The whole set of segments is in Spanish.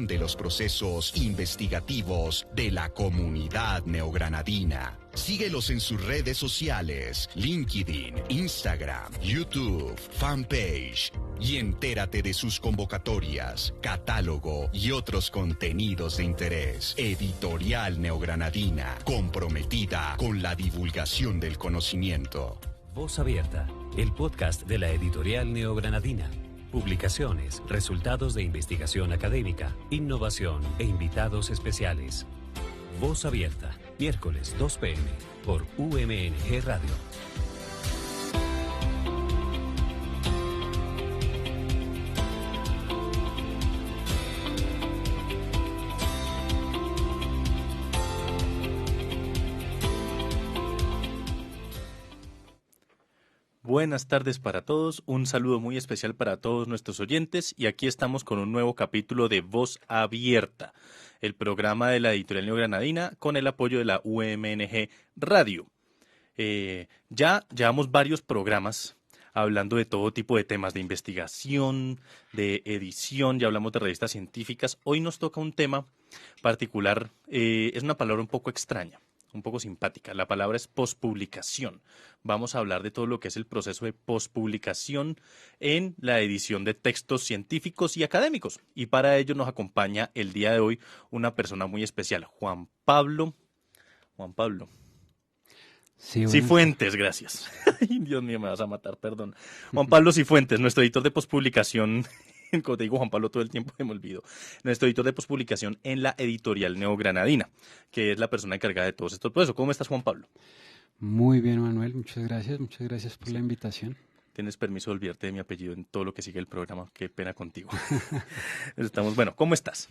información de los procesos investigativos de la comunidad neogranadina. Síguelos en sus redes sociales, LinkedIn, Instagram, YouTube, fanpage, y entérate de sus convocatorias, catálogo y otros contenidos de interés. Editorial Neogranadina, comprometida con la divulgación del conocimiento. Voz Abierta, el podcast de la Editorial Neogranadina. Publicaciones, resultados de investigación académica, innovación e invitados especiales. Voz Abierta, miércoles 2 p.m. por UMNG Radio. Buenas tardes para todos, un saludo muy especial para todos nuestros oyentes y aquí estamos con un nuevo capítulo de Voz Abierta, el programa de la Editorial Neogranadina con el apoyo de la UMNG Radio. Ya llevamos varios programas hablando de todo tipo de temas de investigación, de edición, ya hablamos de revistas científicas. Hoy nos toca un tema particular, es una palabra un poco extraña, un poco simpática. La palabra es pospublicación. Vamos a hablar de todo lo que es el proceso de pospublicación en la edición de textos científicos y académicos. Y para ello nos acompaña el día de hoy una persona muy especial, Juan Pablo. Cifuentes, gracias. Ay, Dios mío, me vas a matar, perdón. Juan Pablo Cifuentes, nuestro editor de pospublicación. Como te digo, Juan Pablo, todo el tiempo me olvido. Nuestro editor de pospublicación en la Editorial Neogranadina, que es la persona encargada de todos estos procesos. ¿Cómo estás, Juan Pablo? Muy bien, Manuel. Muchas gracias por la invitación. Tienes permiso de olvidarte de mi apellido en todo lo que sigue el programa. Qué pena contigo. Bueno, ¿cómo estás?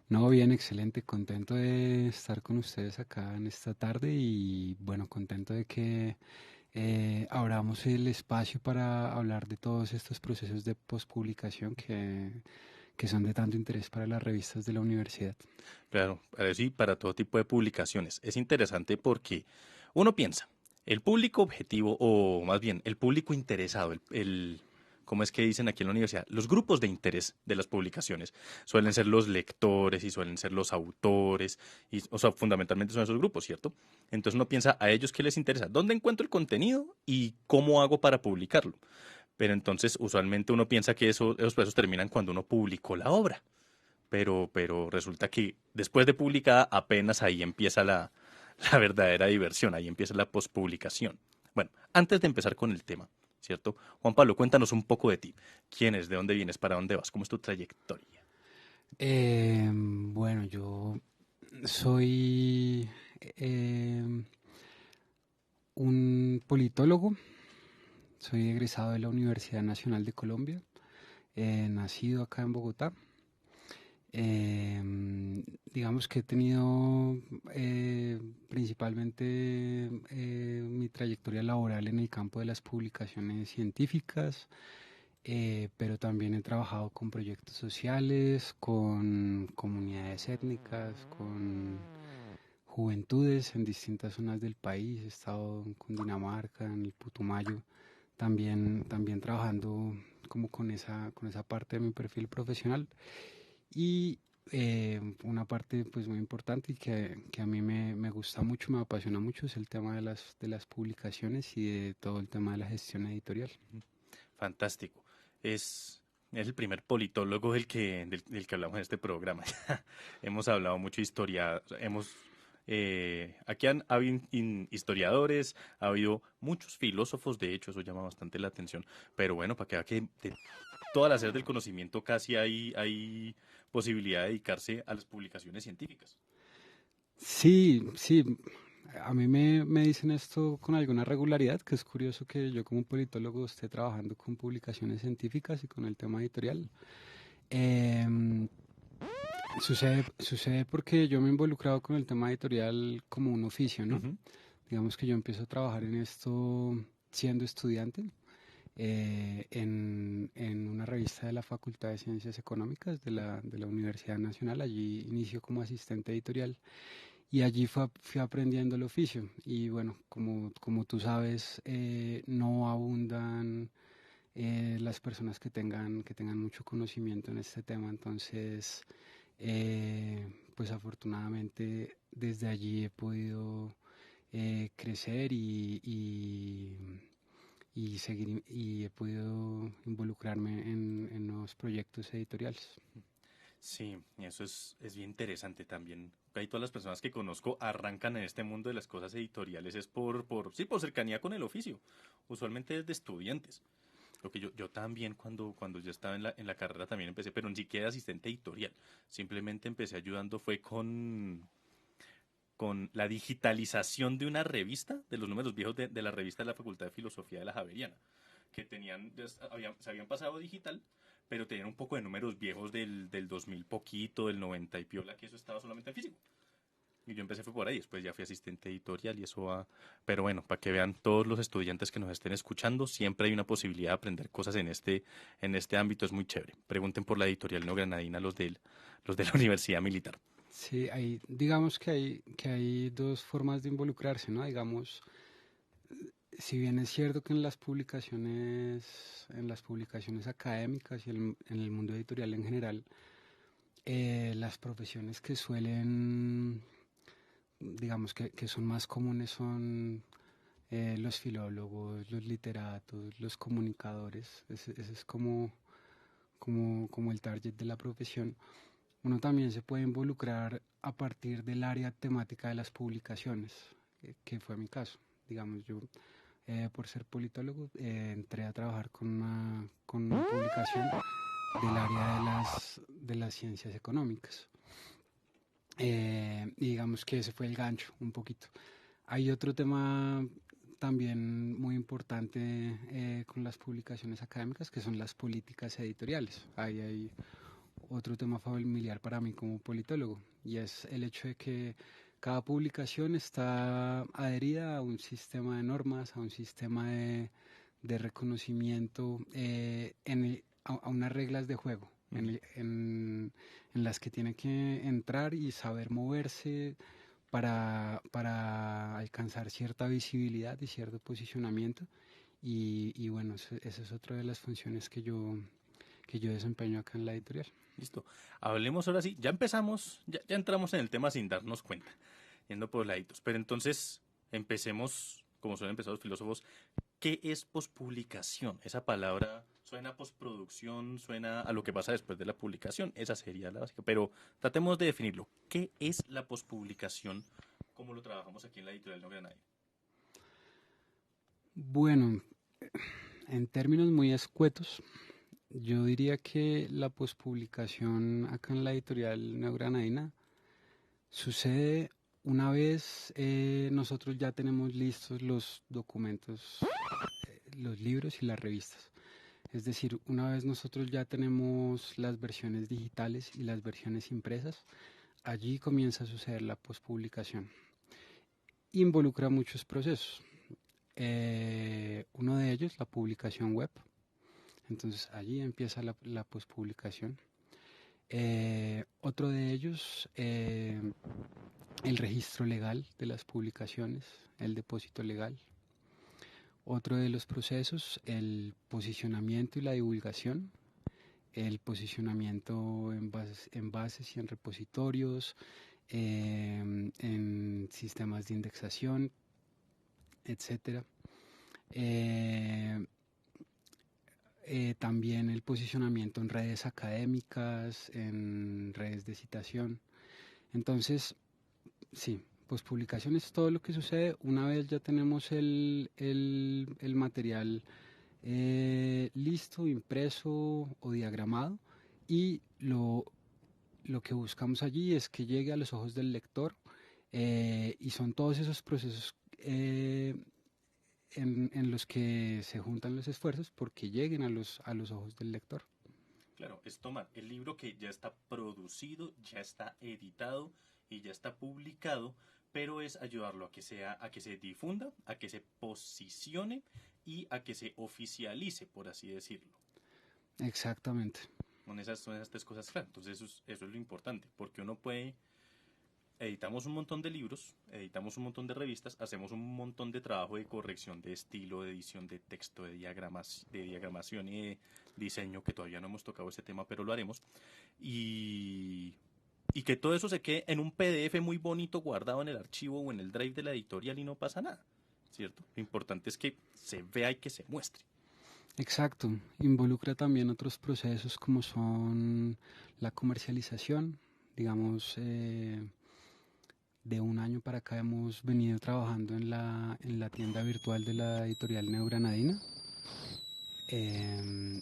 No, bien, excelente. Contento de estar con ustedes acá en esta tarde y, bueno, contento de que abramos el espacio para hablar de todos estos procesos de postpublicación que son de tanto interés para las revistas de la universidad. Claro, sí, para todo tipo de publicaciones. Es interesante porque uno piensa, el público objetivo, o más bien, el público interesado, ¿cómo es que dicen aquí en la universidad? Los grupos de interés de las publicaciones suelen ser los lectores y suelen ser los autores, o sea, fundamentalmente son esos grupos, ¿cierto? Entonces uno piensa, ¿a ellos qué les interesa? ¿Dónde encuentro el contenido y cómo hago para publicarlo? Pero entonces usualmente uno piensa que esos procesos terminan cuando uno publicó la obra. Pero resulta que después de publicada apenas ahí empieza la verdadera diversión, ahí empieza la pospublicación. Bueno, antes de empezar con el tema, ¿cierto? Juan Pablo, cuéntanos un poco de ti. ¿Quién es? ¿De dónde vienes? ¿Para dónde vas? ¿Cómo es tu trayectoria? Bueno, yo soy un politólogo, soy egresado de la Universidad Nacional de Colombia, nacido acá en Bogotá. Digamos que he tenido principalmente mi trayectoria laboral en el campo de las publicaciones científicas, pero también he trabajado con proyectos sociales, con comunidades étnicas, con juventudes en distintas zonas del país. He estado en Cundinamarca, en el Putumayo, también trabajando como con esa parte de mi perfil profesional. Y una parte pues muy importante y que a mí me gusta mucho, me apasiona mucho, es el tema de las publicaciones y de todo el tema de la gestión editorial. Fantástico. Es el primer politólogo del que hablamos en este programa. Hemos hablado mucho de historia, aquí ha habido historiadores, ha habido muchos filósofos, de hecho, eso llama bastante la atención. Pero bueno, para que vea que de todas las áreas del conocimiento casi hay posibilidad de dedicarse a las publicaciones científicas. Sí, a mí me dicen esto con alguna regularidad, que es curioso que yo como politólogo esté trabajando con publicaciones científicas y con el tema editorial. Em, Sucede porque yo me he involucrado con el tema editorial como un oficio, ¿no? Uh-huh. Digamos que yo empiezo a trabajar en esto siendo estudiante en una revista de la Facultad de Ciencias Económicas de la Universidad Nacional. Allí inicio como asistente editorial y allí fui aprendiendo el oficio. Y bueno, como tú sabes, no abundan las personas que tengan mucho conocimiento en este tema. Entonces Pues afortunadamente desde allí he podido crecer y seguir y he podido involucrarme en nuevos proyectos editoriales. Sí, y eso es bien interesante también. Hay todas las personas que conozco arrancan en este mundo de las cosas editoriales es sí, por cercanía con el oficio, usualmente desde estudiantes. Lo que yo también cuando yo estaba en la carrera también empecé, pero ni siquiera asistente editorial. Simplemente empecé ayudando fue con la digitalización de una revista, de los números viejos de la revista de la Facultad de Filosofía de la Javeriana, que se habían pasado a digital, pero tenían un poco de números viejos del 2000 poquito, del 90 y piola, que eso estaba solamente en físico. Y yo empecé fue por ahí, después ya fui asistente editorial y eso va. Pero bueno, para que vean todos los estudiantes que nos estén escuchando, siempre hay una posibilidad de aprender cosas en este ámbito, es muy chévere. Pregunten por la editorial neogranadina, los de la Universidad Militar. Sí, digamos que hay dos formas de involucrarse, ¿no? Digamos, si bien es cierto que en las publicaciones académicas y en el mundo editorial en general, las profesiones que suelen, digamos que son más comunes son los filólogos, los literatos, los comunicadores. Ese es como el target de la profesión. Uno también se puede involucrar a partir del área temática de las publicaciones, que fue mi caso. Digamos, yo por ser politólogo entré a trabajar con una publicación del área de las ciencias económicas. Y digamos que ese fue el gancho un poquito. Hay otro tema también muy importante con las publicaciones académicas, que son las políticas editoriales. Ahí hay otro tema familiar para mí como politólogo, y es el hecho de que cada publicación está adherida a un sistema de normas, a un sistema de reconocimiento, a unas reglas de juego en las que tiene que entrar y saber moverse para alcanzar cierta visibilidad y cierto posicionamiento. Y bueno, esa es otra de las funciones que yo desempeño acá en la editorial. Listo. Hablemos ahora sí. Ya empezamos, ya entramos en el tema sin darnos cuenta, yendo por laditos. Pero entonces, empecemos, como suelen empezar los filósofos, ¿qué es pospublicación? Esa palabra suena a postproducción, suena a lo que pasa después de la publicación. Esa sería la básica. Pero tratemos de definirlo. ¿Qué es la pospublicación? ¿Cómo lo trabajamos aquí en la editorial No Granada? Bueno, en términos muy escuetos, yo diría que la pospublicación acá en la editorial Neogranadina sucede una vez nosotros ya tenemos listos los documentos, los libros y las revistas. Es decir, una vez nosotros ya tenemos las versiones digitales y las versiones impresas, allí comienza a suceder la pospublicación. Involucra muchos procesos. Uno de ellos, la publicación web. Entonces allí empieza la pospublicación. Otro de ellos, el registro legal de las publicaciones, el depósito legal. Otro de los procesos, el posicionamiento y la divulgación, el posicionamiento en bases y en repositorios, en sistemas de indexación, etcétera. También el posicionamiento en redes académicas, en redes de citación. Entonces, sí, pospublicación es todo lo que sucede una vez ya tenemos el material listo, impreso o diagramado, y lo que buscamos allí es que llegue a los ojos del lector, y son todos esos procesos en los que se juntan los esfuerzos porque lleguen a los ojos del lector. Claro, es tomar el libro que ya está producido, ya está editado y ya está publicado, pero es ayudarlo a que se difunda, a que se posicione y a que se oficialice, por así decirlo. Exactamente. Son esas tres cosas, claro. Entonces eso es lo importante, porque uno puede, editamos un montón de libros, editamos un montón de revistas, hacemos un montón de trabajo de corrección de estilo, de edición de texto, de diagramación y de diseño, que todavía no hemos tocado ese tema, pero lo haremos. Y Y que todo eso se quede en un PDF muy bonito guardado en el archivo o en el drive de la editorial y no pasa nada, ¿cierto? Lo importante es que se vea y que se muestre. Exacto, involucra también otros procesos como son la comercialización, digamos, de un año para acá hemos venido trabajando en la tienda virtual de la editorial Neogranadina, em,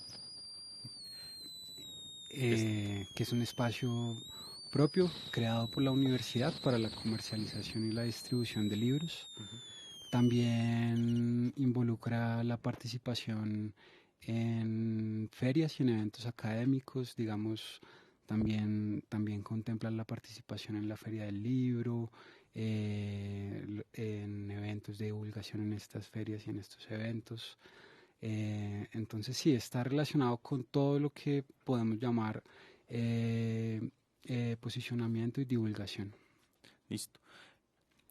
Es- que es un espacio propio creado por la universidad para la comercialización y la distribución de libros. Ujú. También involucra la participación en ferias y en eventos académicos, digamos, también contempla la participación en la Feria del Libro, en eventos de divulgación en estas ferias y en estos eventos. Entonces sí, está relacionado con todo lo que podemos llamar eh, posicionamiento y divulgación. Listo.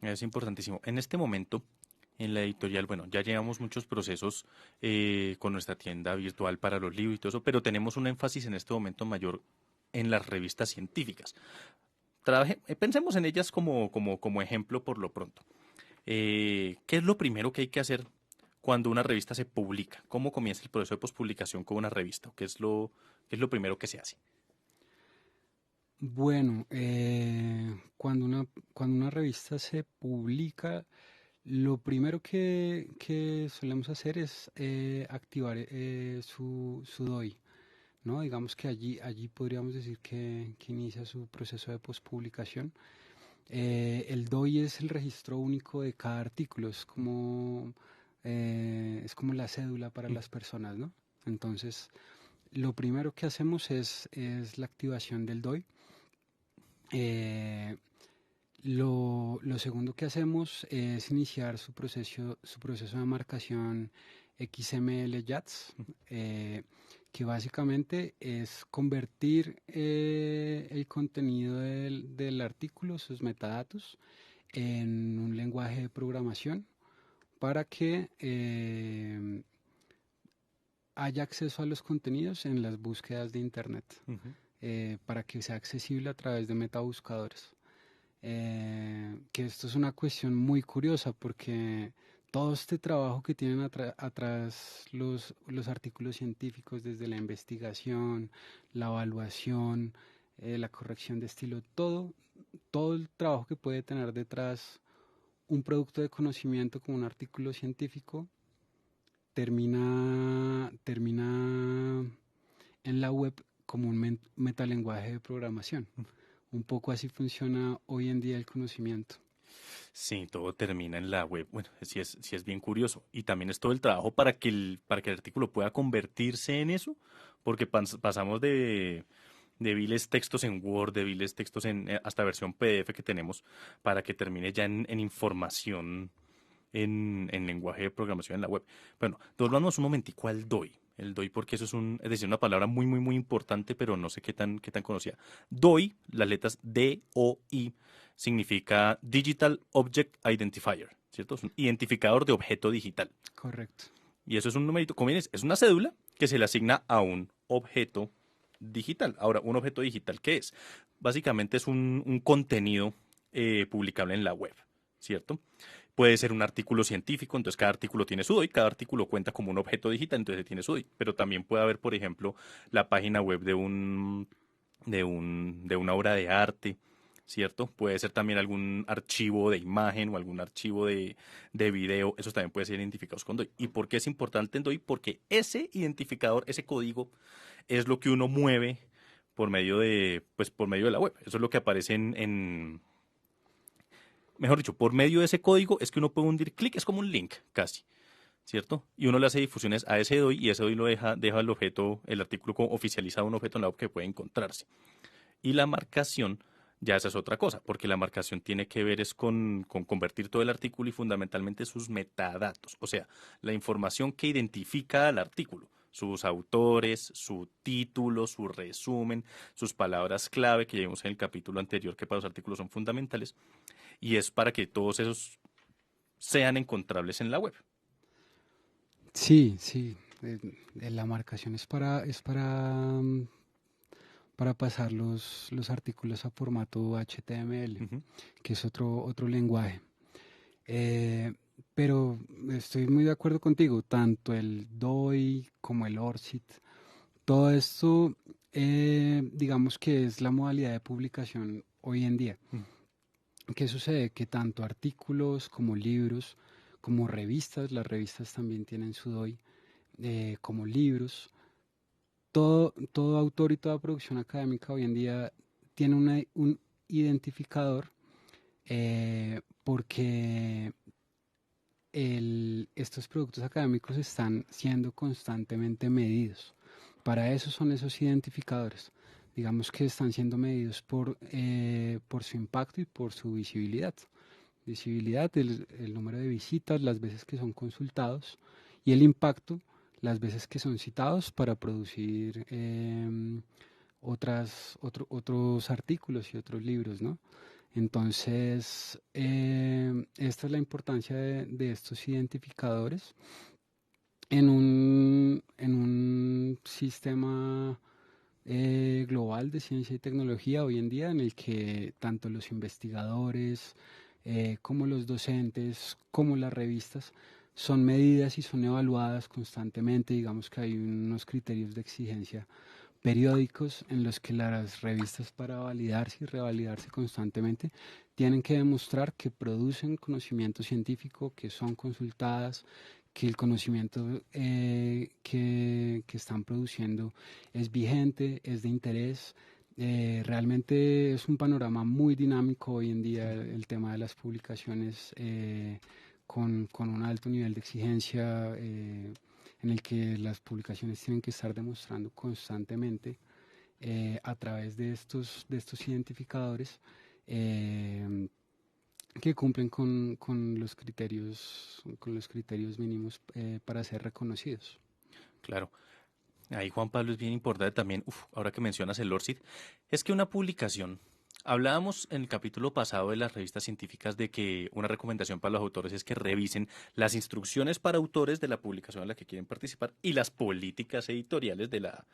Es importantísimo. En este momento, en la editorial, bueno, ya llevamos muchos procesos con nuestra tienda virtual para los libros y todo eso, pero tenemos un énfasis en este momento mayor en las revistas científicas. Pensemos en ellas como ejemplo por lo pronto. ¿Qué es lo primero que hay que hacer cuando una revista se publica? ¿Cómo comienza el proceso de pospublicación con una revista? ¿Qué es lo primero que se hace? Bueno, cuando una revista se publica, lo primero que solemos hacer es activar su DOI, ¿no? Digamos que allí podríamos decir que inicia su proceso de postpublicación. El DOI es el registro único de cada artículo, es como la cédula para las personas, ¿no? Entonces, lo primero que hacemos es la activación del DOI. Eh, lo segundo que hacemos es iniciar su proceso de marcación XML JATS, que básicamente es convertir el contenido del artículo, sus metadatos, en un lenguaje de programación para que haya acceso a los contenidos en las búsquedas de Internet, Ujú. para que sea accesible a través de metabuscadores. Que esto es una cuestión muy curiosa porque todo este trabajo que tienen atrás los artículos científicos, desde la investigación, la evaluación, la corrección de estilo, todo el trabajo que puede tener detrás un producto de conocimiento como un artículo científico, termina en la web como un metalenguaje de programación. Un poco así funciona hoy en día el conocimiento. Sí, todo termina en la web. Bueno, sí es bien curioso. Y también es todo el trabajo para que el artículo pueda convertirse en eso, porque pasamos de viles textos en Word, de viles textos en hasta versión PDF que tenemos, para que termine ya en información en lenguaje de programación en la web. Bueno, volvamos un momentico al DOI. El DOI porque eso es decir, una palabra muy importante, pero no sé qué tan conocida. DOI, las letras D-O-I, significa Digital Object Identifier, ¿cierto? Es un identificador de objeto digital. Correcto. Y eso es un numerito, como bien es una cédula que se le asigna a un objeto digital. Ahora, ¿un objeto digital qué es? Básicamente es un contenido publicable en la web, ¿cierto? Puede ser un artículo científico, entonces cada artículo tiene su DOI, cada artículo cuenta como un objeto digital, entonces tiene su DOI. Pero también puede haber, por ejemplo, la página web de una obra de arte, ¿cierto? Puede ser también algún archivo de imagen o algún archivo de video, esos también pueden ser identificados con DOI. ¿Y por qué es importante en DOI? Porque ese identificador, ese código, es lo que uno mueve por medio de la web. Eso es lo que aparece mejor dicho, por medio de ese código es que uno puede hundir clic, es como un link casi, ¿cierto? Y uno le hace difusiones a ese DOI y ese DOI deja el objeto, el artículo como oficializado, un objeto en la web que puede encontrarse. Y la marcación, ya esa es otra cosa, porque la marcación tiene que ver es con convertir todo el artículo y fundamentalmente sus metadatos, o sea, la información que identifica al artículo, sus autores, su título, su resumen, sus palabras clave que ya vimos en el capítulo anterior que para los artículos son fundamentales, y es para que todos esos sean encontrables en la web. Sí, sí. La marcación es para pasar los artículos a formato HTML, que es otro lenguaje. Pero estoy muy de acuerdo contigo, tanto el DOI como el ORCID, todo esto, digamos que es la modalidad de publicación hoy en día. ¿Qué sucede? Que tanto artículos como libros, como revistas, las revistas también tienen su DOI, como libros, todo autor y toda producción académica hoy en día tiene un identificador, porque estos productos académicos están siendo constantemente medidos. Para eso son esos identificadores. Digamos que están siendo medidos por su impacto y por su visibilidad. Visibilidad, el número de visitas, las veces que son consultados, y el impacto, las veces que son citados para producir otros artículos y otros libros, ¿no? Entonces, esta es la importancia de estos identificadores en un sistema global de ciencia y tecnología hoy en día, en el que tanto los investigadores como los docentes, como las revistas, son medidas y son evaluadas constantemente. Digamos que hay unos criterios de exigencia periódicos en los que las revistas, para validarse y revalidarse constantemente, tienen que demostrar que producen conocimiento científico, que son consultadas, que el conocimiento que están produciendo es vigente, es de interés. Realmente es un panorama muy dinámico hoy en día el tema de las publicaciones, con un alto nivel de exigencia, en el que las publicaciones tienen que estar demostrando constantemente, a través de estos identificadores, que cumplen con los criterios mínimos para ser reconocidos. Claro. Ahí, Juan Pablo, es bien importante también, ahora que mencionas el ORCID, es que una publicación, hablábamos en el capítulo pasado de las revistas científicas de que una recomendación para los autores es que revisen las instrucciones para autores de la publicación en la que quieren participar y las políticas editoriales de la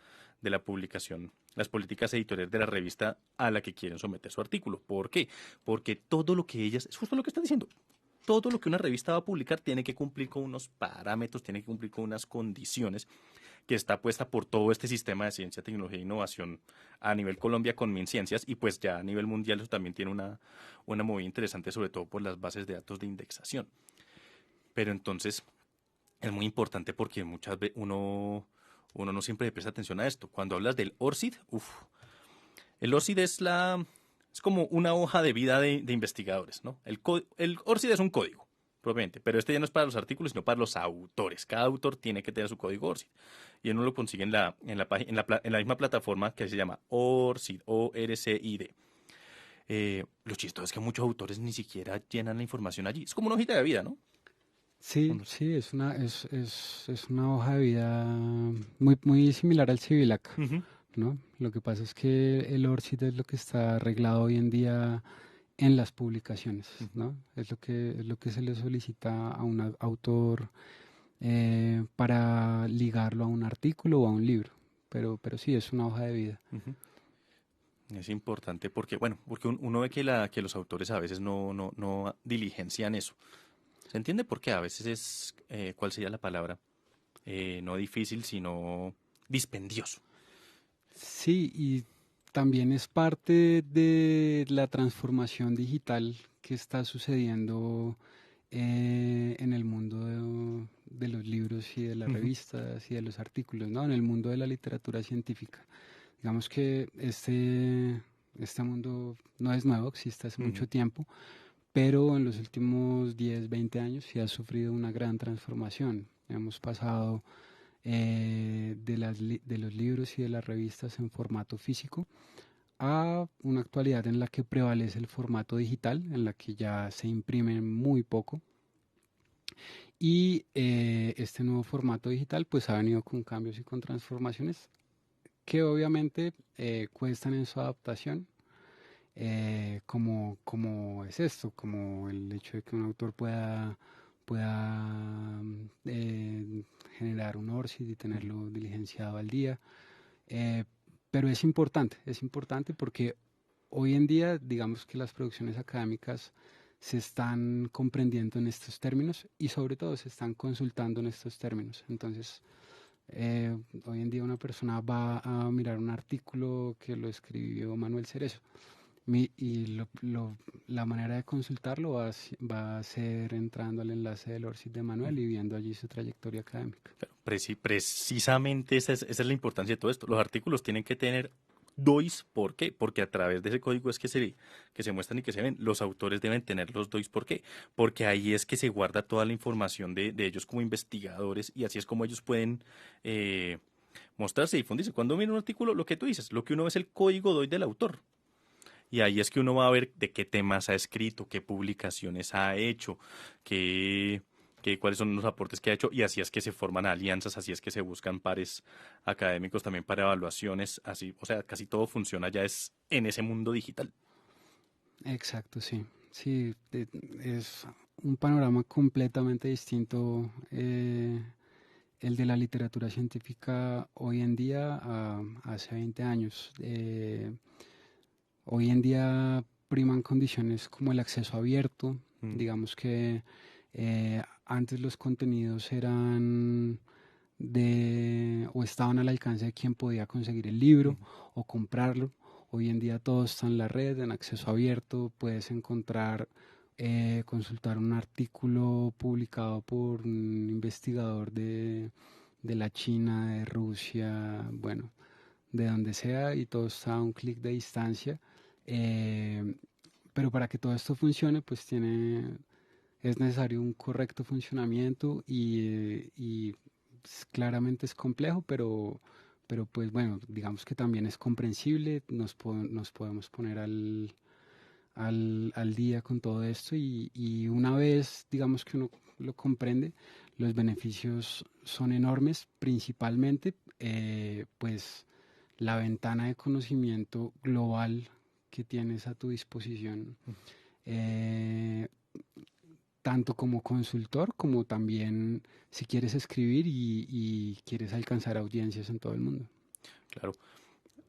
publicación, las políticas editoriales de la revista a la que quieren someter su artículo. ¿Por qué? Porque todo lo que ellas, es justo lo que está diciendo, todo lo que una revista va a publicar tiene que cumplir con unos parámetros, tiene que cumplir con unas condiciones que está puesta por todo este sistema de ciencia, tecnología e innovación a nivel Colombia con MinCiencias, y pues ya a nivel mundial eso también tiene una movida interesante, sobre todo por las bases de datos de indexación. Pero entonces es muy importante porque muchas veces uno no siempre le presta atención a esto. Cuando hablas del ORCID, el ORCID es como una hoja de vida de investigadores, ¿no? El ORCID es un código, propiamente, pero este ya no es para los artículos, sino para los autores. Cada autor tiene que tener su código ORCID. Y uno lo consigue en la misma plataforma que se llama ORCID, ORCID. Lo chistoso es que muchos autores ni siquiera llenan la información allí. Es como una hojita de vida, ¿no? Sí, sí, es una hoja de vida muy similar al Civilac, ¿no? Lo que pasa es que el ORCID es lo que está arreglado hoy en día en las publicaciones, ¿no? Es lo que se le solicita a un autor, para ligarlo a un artículo o a un libro, pero sí, es una hoja de vida. Es importante porque, bueno, porque uno ve que los autores a veces no diligencian eso. ¿Se entiende por qué? A veces es, ¿cuál sería la palabra? No difícil, sino dispendioso. Sí, y también es parte de la transformación digital que está sucediendo, en el mundo de los libros y de las revistas y de los artículos, ¿no? En el mundo de la literatura científica. Digamos que este mundo no es nuevo, existe hace mucho tiempo, pero en los últimos 10, 20 años sí ha sufrido una gran transformación. Hemos pasado, de los libros y de las revistas en formato físico a una actualidad en la que prevalece el formato digital, en la que ya se imprime muy poco. Y este nuevo formato digital pues ha venido con cambios y con transformaciones que obviamente cuestan en su adaptación, como es esto, como el hecho de que un autor pueda generar un ORCID y tenerlo diligenciado al día. pero es importante porque hoy en día, digamos que las producciones académicas se están comprendiendo en estos términos y sobre todo se están consultando en estos términos. Entonces, hoy en día una persona va a mirar un artículo que lo escribió Manuel Cerezo y la manera de consultarlo va a ser entrando al enlace del ORCID de Manuel y viendo allí su trayectoria académica. Precisamente esa es la importancia de todo esto. Los artículos tienen que tener DOIs. ¿Por qué? Porque a través de ese código es que se muestran y que se ven. Los autores deben tener los DOIs. ¿Por qué? Porque ahí es que se guarda toda la información de ellos como investigadores y así es como ellos pueden mostrarse y difundirse. Cuando mira un artículo, lo que tú dices, lo que uno ve es el código DOI del autor. Y ahí es que uno va a ver de qué temas ha escrito, qué publicaciones ha hecho, cuáles son los aportes que ha hecho, y así es que se forman alianzas, así es que se buscan pares académicos también para evaluaciones, así, o sea, casi todo funciona ya es en ese mundo digital. Exacto, sí. Sí, es un panorama completamente distinto el de la literatura científica hoy en día a hace 20 años. Hoy en día priman condiciones como el acceso abierto. Digamos que antes los contenidos eran o estaban al alcance de quien podía conseguir el libro o comprarlo. Hoy en día todo está en la red, en acceso abierto. Puedes consultar un artículo publicado por un investigador de la China, de Rusia, bueno, de donde sea, y todo está a un clic de distancia. Pero para que todo esto funcione, pues es necesario un correcto funcionamiento y claramente es complejo, pero pues bueno, digamos que también es comprensible, nos podemos poner al día con todo esto y una vez, digamos que uno lo comprende, los beneficios son enormes, principalmente pues la ventana de conocimiento global que tienes a tu disposición, tanto como consultor como también si quieres escribir y quieres alcanzar audiencias en todo el mundo. Claro.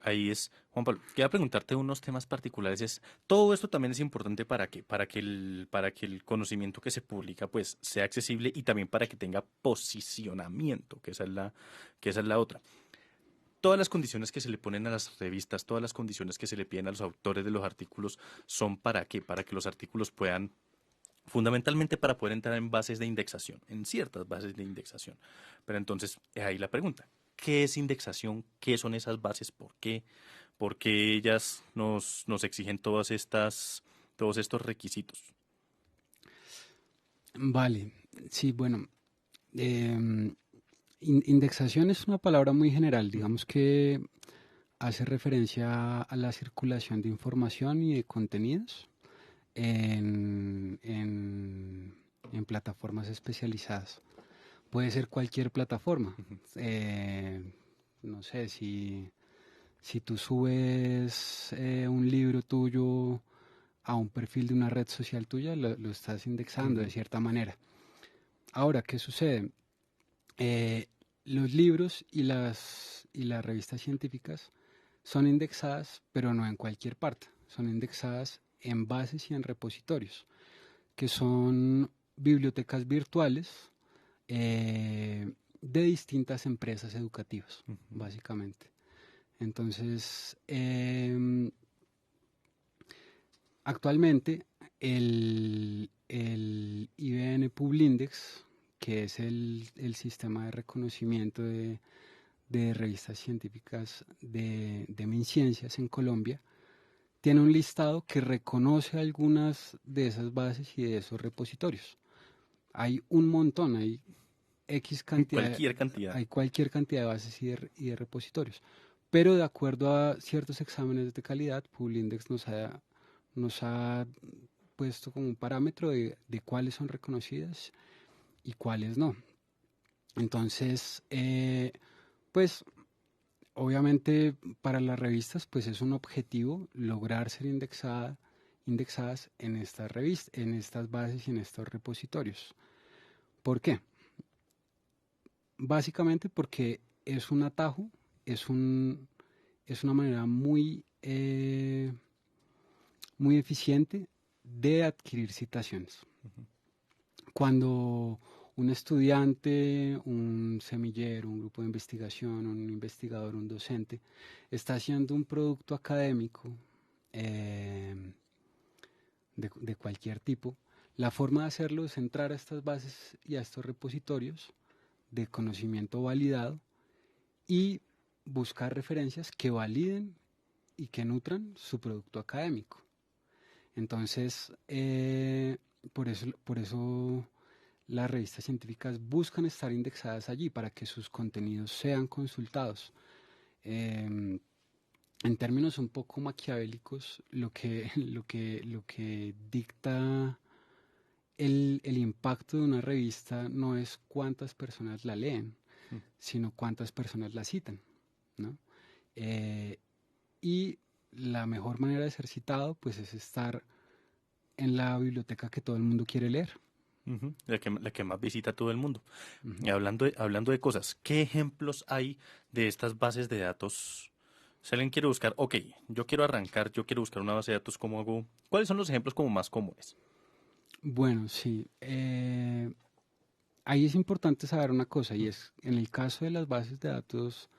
Ahí es, Juan Pablo, quería preguntarte unos temas particulares. Todo esto también es importante para que el conocimiento que se publica pues sea accesible y también para que tenga posicionamiento, que esa es la otra. Todas las condiciones que se le ponen a las revistas, todas las condiciones que se le piden a los autores de los artículos, ¿son para qué? Para que los artículos puedan, fundamentalmente para poder entrar en bases de indexación, en ciertas bases de indexación. Pero entonces, ahí la pregunta. ¿Qué es indexación? ¿Qué son esas bases? ¿Por qué? ¿Por qué ellas nos exigen todos estos requisitos? Vale, sí, bueno, em, indexación es una palabra muy general, digamos que hace referencia a la circulación de información y de contenidos en plataformas especializadas. Puede ser cualquier plataforma. No sé, si tú subes un libro tuyo a un perfil de una red social tuya, lo estás indexando de cierta manera. Ahora, ¿qué sucede? Los libros y las revistas científicas son indexadas, pero no en cualquier parte. Son indexadas en bases y en repositorios, que son bibliotecas virtuales de distintas empresas educativas, básicamente. Entonces, actualmente el IBN Publindex, que es el sistema de reconocimiento de revistas científicas de MinCiencias en Colombia, tiene un listado que reconoce algunas de esas bases y de esos repositorios. Hay un montón, hay hay cualquier cantidad de bases y de repositorios. Pero de acuerdo a ciertos exámenes de calidad, Publindex nos ha puesto como un parámetro de cuáles son reconocidas y cuáles no. Entonces, pues obviamente para las revistas pues es un objetivo lograr ser indexadas en estas revistas, en estas bases y en estos repositorios. ¿Por qué? Básicamente porque es un atajo, es un es una manera muy eficiente de adquirir citaciones. Cuando un estudiante, un semillero, un grupo de investigación, un investigador, un docente, está haciendo un producto académico de cualquier tipo, la forma de hacerlo es entrar a estas bases y a estos repositorios de conocimiento validado y buscar referencias que validen y que nutran su producto académico. Entonces, por eso las revistas científicas buscan estar indexadas allí para que sus contenidos sean consultados. En términos un poco maquiavélicos, lo que dicta el impacto de una revista no es cuántas personas la leen, sino cuántas personas la citan, ¿no? Y la mejor manera de ser citado, pues, es estar en la biblioteca que todo el mundo quiere leer. La que más visita todo el mundo. Y Uh-huh. hablando de cosas, ¿qué ejemplos hay de estas bases de datos? Si alguien quiere buscar, ok, yo quiero buscar una base de datos, ¿cómo hago? ¿Cuáles son los ejemplos como más comunes? Bueno, sí. Ahí es importante saber una cosa, y es, en el caso de las bases de datos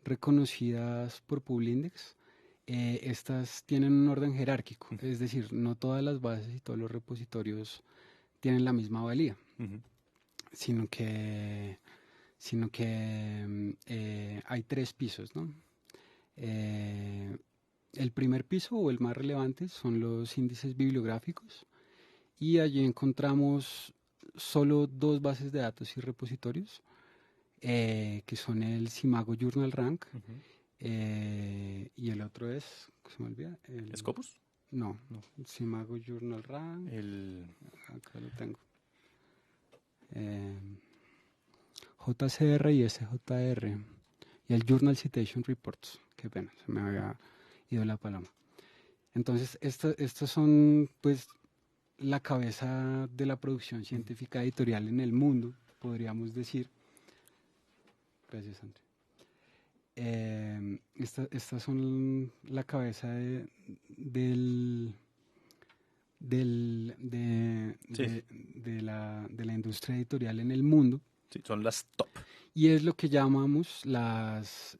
reconocidas por Publindex, estas tienen un orden jerárquico, es decir, no todas las bases y todos los repositorios tienen la misma valía, sino que hay 3 pisos, ¿no? El primer piso, o el más relevante, son los índices bibliográficos, y allí encontramos solo 2 bases de datos y repositorios, que son el Simago Journal Rank, y el otro es, ¿se me olvida? ¿Scopus? No, No. Simago Journal Rank, acá lo tengo. JCR y SJR, y el Journal Citation Reports. Qué pena, se me había ido la paloma. Entonces, estos son, pues, la cabeza de la producción científica editorial en el mundo, podríamos decir. Gracias, André. Estas son la cabeza de la industria editorial en el mundo. Sí, son las top. Y es lo que llamamos las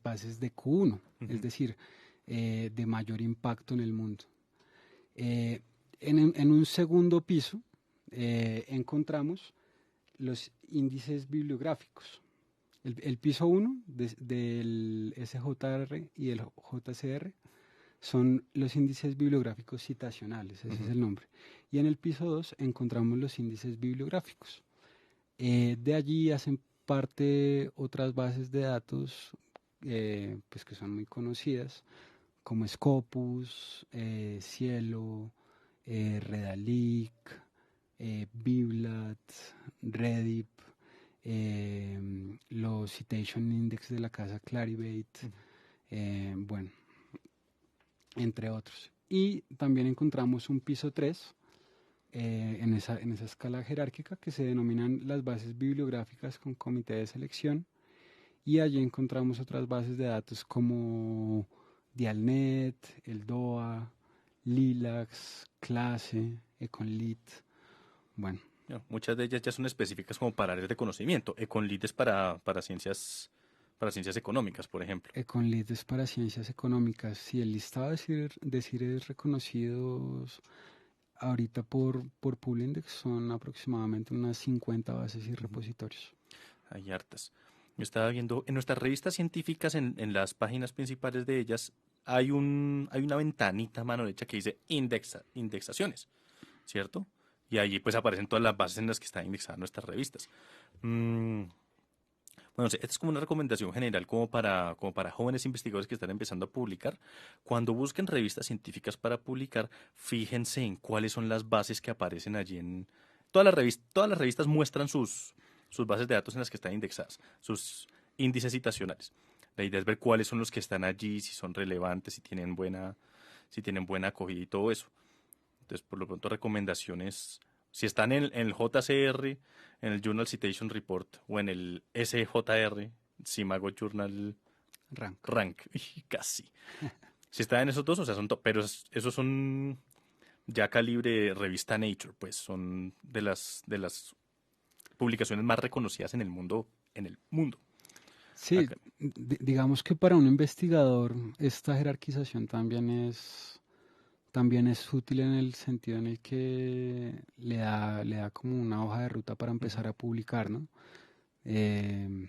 bases de Q1, es decir, de mayor impacto en el mundo. En un segundo piso encontramos los índices bibliográficos. El piso 1 del SJR y el JCR son los índices bibliográficos citacionales, ese es el nombre. Y en el piso 2 encontramos los índices bibliográficos. De allí hacen parte otras bases de datos pues que son muy conocidas, como Scopus, Cielo, Redalyc, Biblat, Redip, los Citation Index de la casa Clarivate, bueno, entre otros. Y también encontramos un piso 3 en esa escala jerárquica, que se denominan las bases bibliográficas con comité de selección, y allí encontramos otras bases de datos como Dialnet, el DOA, Lilacs, Clase, Econlit. Bueno. Muchas de ellas ya son específicas como para áreas de conocimiento. Econlit es para ciencias económicas, por ejemplo. Econlit es para ciencias económicas. Si el listado de CIRES reconocidos ahorita por Publindex son aproximadamente unas 50 bases y repositorios. Hay hartas. Yo estaba viendo en nuestras revistas científicas, en las páginas principales de ellas, hay una ventanita a mano derecha que dice indexaciones, ¿cierto? Y allí pues aparecen todas las bases en las que están indexadas nuestras revistas. Bueno, esta es como una recomendación general como para jóvenes investigadores que están empezando a publicar. Cuando busquen revistas científicas para publicar, fíjense en cuáles son las bases que aparecen allí en... Todas las revistas muestran sus bases de datos en las que están indexadas, sus índices citacionales. La idea es ver cuáles son los que están allí, si son relevantes, si tienen buena acogida y todo eso. Entonces, por lo pronto, recomendaciones, si están en el JCR, en el Journal Citation Report, o en el SJR, Simago Journal Rank, casi. Si está en esos dos, o sea, pero esos son ya calibre revista Nature, pues son de las publicaciones más reconocidas en el mundo, en el mundo. Sí, Acá. digamos que para un investigador esta jerarquización también es útil en el sentido en el que le da como una hoja de ruta para empezar a publicar, ¿no? Eh,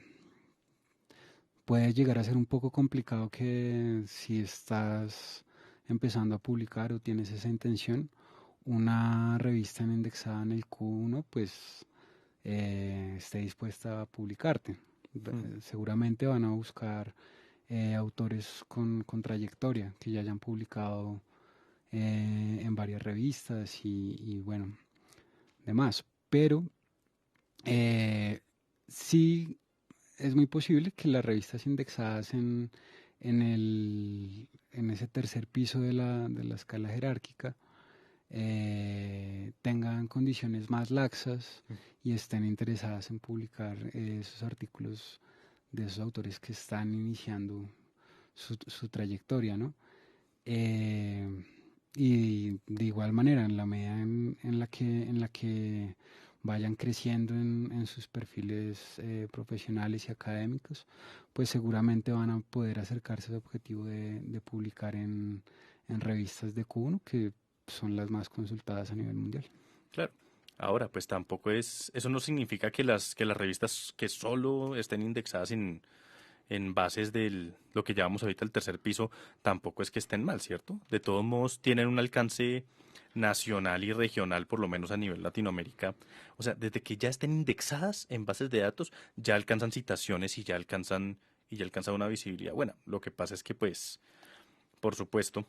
Puede llegar a ser un poco complicado que si estás empezando a publicar o tienes esa intención, una revista indexada en el Q1, pues esté dispuesta a publicarte. Seguramente van a buscar autores con trayectoria que ya hayan publicado en varias revistas y bueno, demás. Pero eh, sí es muy posible que las revistas indexadas en ese tercer piso de la escala jerárquica tengan condiciones más laxas y estén interesadas en publicar esos artículos de esos autores que están iniciando su trayectoria, ¿no? Eh, y de igual manera, en la medida en la que vayan creciendo en sus perfiles profesionales y académicos, pues seguramente van a poder acercarse al objetivo de publicar en revistas de Q1, que son las más consultadas a nivel mundial. Claro. Ahora, pues tampoco eso no significa que las revistas que solo estén indexadas en bases de lo que llamamos ahorita el tercer piso, tampoco es que estén mal, ¿cierto? De todos modos, tienen un alcance nacional y regional, por lo menos a nivel Latinoamérica. O sea, desde que ya estén indexadas en bases de datos, ya alcanzan citaciones y ya alcanzan una visibilidad. Bueno, lo que pasa es que, pues, por supuesto,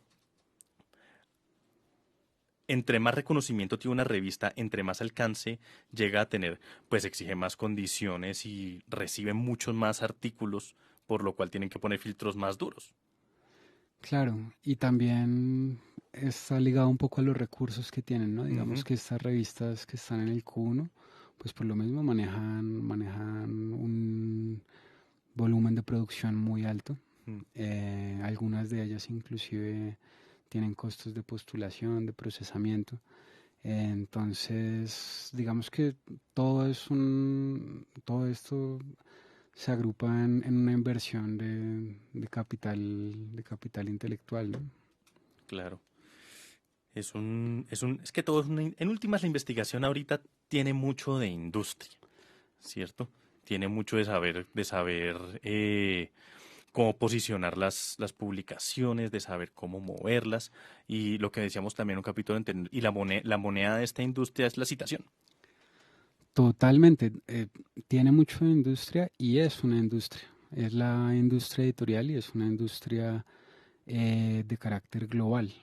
entre más reconocimiento tiene una revista, entre más alcance llega a tener, pues exige más condiciones y recibe muchos más artículos, por lo cual tienen que poner filtros más duros. Claro, y también está ligado un poco a los recursos que tienen, ¿no? Digamos Ujú. que estas revistas que están en el Q1, pues por lo mismo manejan un volumen de producción muy alto. Mm. Algunas de ellas inclusive tienen costos de postulación, de procesamiento. Entonces, digamos que todo esto se agrupa en una inversión de capital intelectual, ¿no? Claro. Es que todo en últimas la investigación ahorita tiene mucho de industria, ¿cierto? Tiene mucho de saber cómo posicionar las publicaciones, de saber cómo moverlas y lo que decíamos también en un capítulo anterior, y la moneda de esta industria es la citación. Totalmente. Tiene mucho de industria y es una industria. Es la industria editorial y es una industria de carácter global.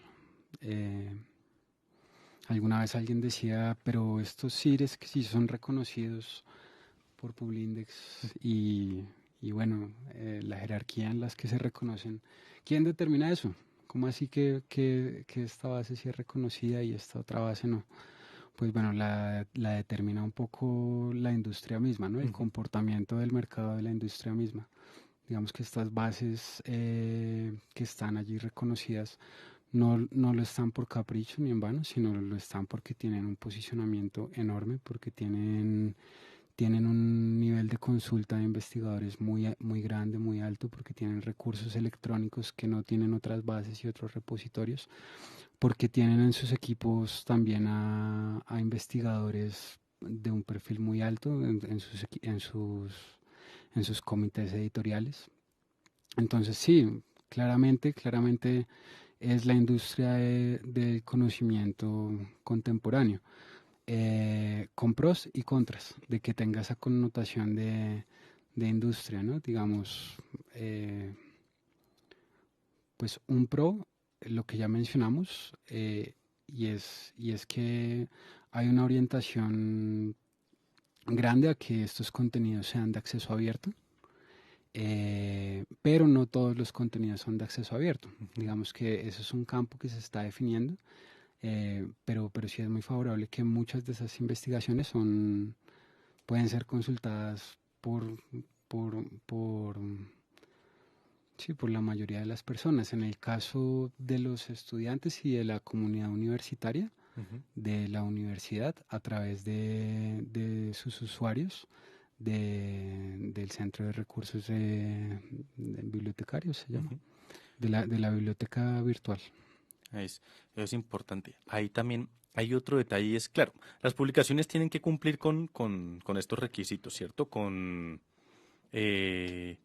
Eh, Alguna vez alguien decía, pero estos CIRES que sí son reconocidos por Publindex y bueno, la jerarquía en las que se reconocen, ¿quién determina eso? ¿Cómo así que esta base sí es reconocida y esta otra base no? Pues bueno, la determina un poco la industria misma, ¿no? El Ujú. comportamiento del mercado de la industria misma. Digamos que estas bases que están allí reconocidas no lo están por capricho ni en vano, sino lo están porque tienen un posicionamiento enorme, porque tienen un nivel de consulta de investigadores muy grande, muy alto, porque tienen recursos electrónicos que no tienen otras bases y otros repositorios, porque tienen en sus equipos también a investigadores de un perfil muy alto en sus comités editoriales. Entonces sí, claramente es la industria del conocimiento contemporáneo, con pros y contras de que tenga esa connotación de industria, ¿no? Digamos, pues un pro, lo que ya mencionamos, y es que hay una orientación grande a que estos contenidos sean de acceso abierto, pero no todos los contenidos son de acceso abierto. Ujú. Digamos que eso es un campo que se está definiendo, pero sí es muy favorable que muchas de esas investigaciones pueden ser consultadas por Sí, por la mayoría de las personas. En el caso de los estudiantes y de la comunidad universitaria, Ujú, de la universidad, a través de sus usuarios, del Centro de Recursos de Bibliotecarios, se llama, ujú. de la biblioteca virtual. Es, es importante. Ahí también hay otro detalle, y es claro, las publicaciones tienen que cumplir con estos requisitos, ¿cierto? Con eh,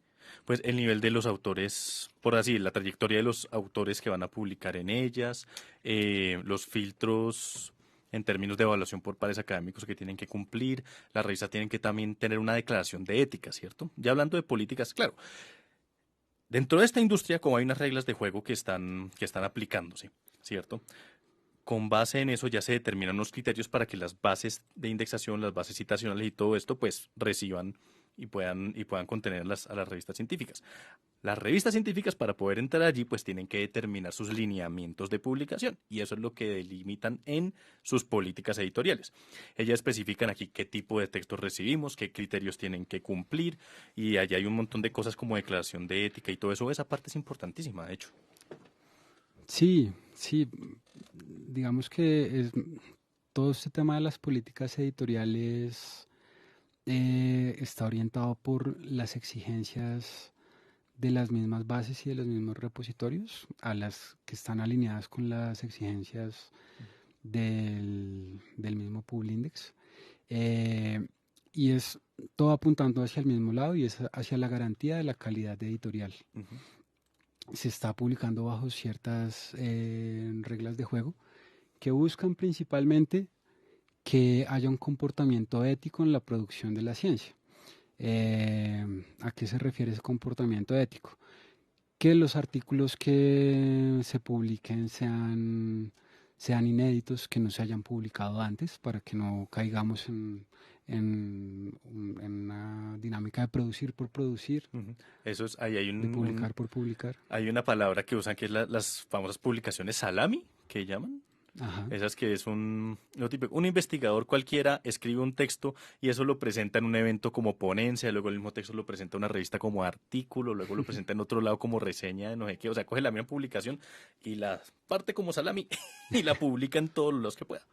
pues el nivel de los autores, por así, la trayectoria de los autores que van a publicar en ellas, los filtros en términos de evaluación por pares académicos que tienen que cumplir, las revistas tienen que también tener una declaración de ética, ¿cierto? Ya hablando de políticas, claro, dentro de esta industria, como hay unas reglas de juego que están aplicándose, ¿cierto? Con base en eso ya se determinan unos criterios para que las bases de indexación, las bases citacionales y todo esto, pues reciban y puedan contener a las revistas científicas. Las revistas científicas, para poder entrar allí, pues tienen que determinar sus lineamientos de publicación y eso es lo que delimitan en sus políticas editoriales. Ellas especifican aquí qué tipo de textos recibimos, qué criterios tienen que cumplir y allá hay un montón de cosas como declaración de ética y todo eso. Esa parte es importantísima, de hecho. Sí, sí, digamos que todo este tema de las políticas editoriales está orientado por las exigencias de las mismas bases y de los mismos repositorios, a las que están alineadas con las exigencias del mismo Publindex. Eh, y es todo apuntando hacia el mismo lado y es hacia la garantía de la calidad editorial. Ujú, Se está publicando bajo ciertas reglas de juego que buscan principalmente que haya un comportamiento ético en la producción de la ciencia. ¿A qué se refiere ese comportamiento ético? Que los artículos que se publiquen sean inéditos, que no se hayan publicado antes, para que no caigamos en una dinámica de producir por producir, ujú. Eso es, ahí hay de publicar por publicar. hay una palabra que usan que es las famosas publicaciones salami, que llaman. Ajá. Esas que es lo típico, un investigador cualquiera escribe un texto y eso lo presenta en un evento como ponencia, luego el mismo texto lo presenta en una revista como artículo, luego lo presenta en otro lado como reseña de no sé qué, o sea, coge la misma publicación y la parte como salami y la publica en todos los que pueda.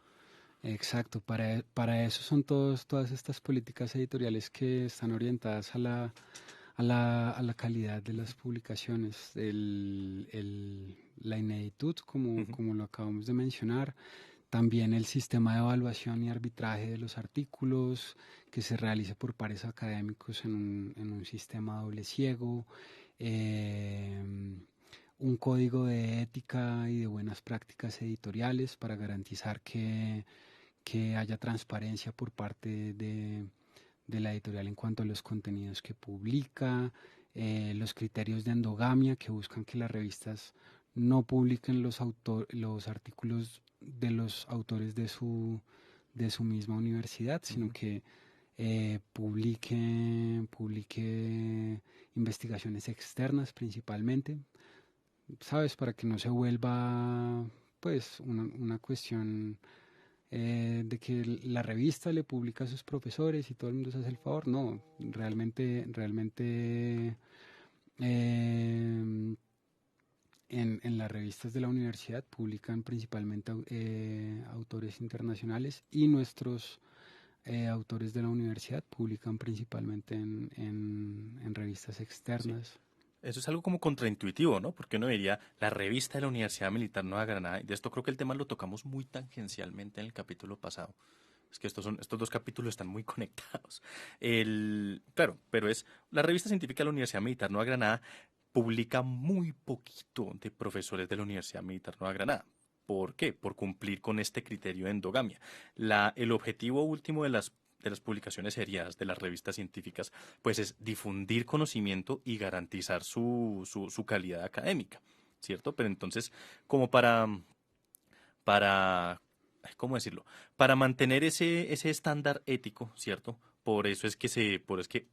Exacto, para eso son todas estas políticas editoriales que están orientadas a la calidad de las publicaciones, la ineditud, como, Ujú, como lo acabamos de mencionar, también el sistema de evaluación y arbitraje de los artículos que se realice por pares académicos en un sistema doble ciego, un código de ética y de buenas prácticas editoriales para garantizar que haya transparencia por parte de la editorial en cuanto a los contenidos que publica, los criterios de endogamia que buscan que las revistas no publiquen los artículos de los autores de su misma universidad, sino ujú. que publique investigaciones externas principalmente, ¿sabes? Para que no se vuelva pues una cuestión de que la revista le publica a sus profesores y todo el mundo se hace el favor. No, realmente en las revistas de la universidad publican principalmente autores internacionales y nuestros autores de la universidad publican principalmente en revistas Sí. externas. Eso es algo como contraintuitivo, ¿no? Porque uno diría, la revista de la Universidad Militar Nueva Granada, y de esto creo que el tema lo tocamos muy tangencialmente en el capítulo pasado. Es que estos dos capítulos están muy conectados. Claro, pero la revista científica de la Universidad Militar Nueva Granada publica muy poquito de profesores de la Universidad Militar Nueva Granada. ¿Por qué? Por cumplir con este criterio de endogamia. El objetivo último de las publicaciones seriadas de las revistas científicas, pues es difundir conocimiento y garantizar su calidad académica, ¿cierto? Pero entonces, como para, ¿cómo decirlo? Para mantener ese estándar ético, ¿cierto? Por eso es que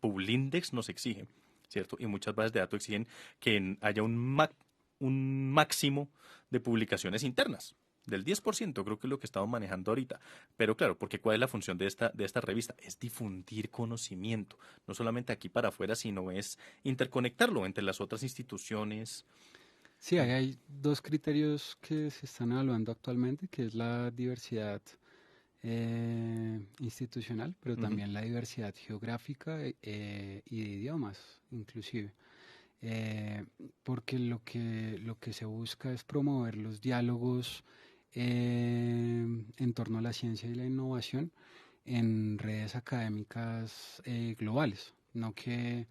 Publindex nos exige, ¿cierto? Y muchas bases de datos exigen que haya un máximo de publicaciones internas. del 10%, creo que es lo que estamos manejando ahorita. Pero claro, porque ¿cuál es la función de esta revista? Es difundir conocimiento, no solamente aquí para afuera, sino es interconectarlo entre las otras instituciones. Sí, hay dos criterios que se están evaluando actualmente, que es la diversidad institucional, pero Ujú. también la diversidad geográfica y de idiomas, inclusive. Eh, Porque lo que se busca es promover los diálogos en torno a la ciencia y la innovación en redes académicas globales, no que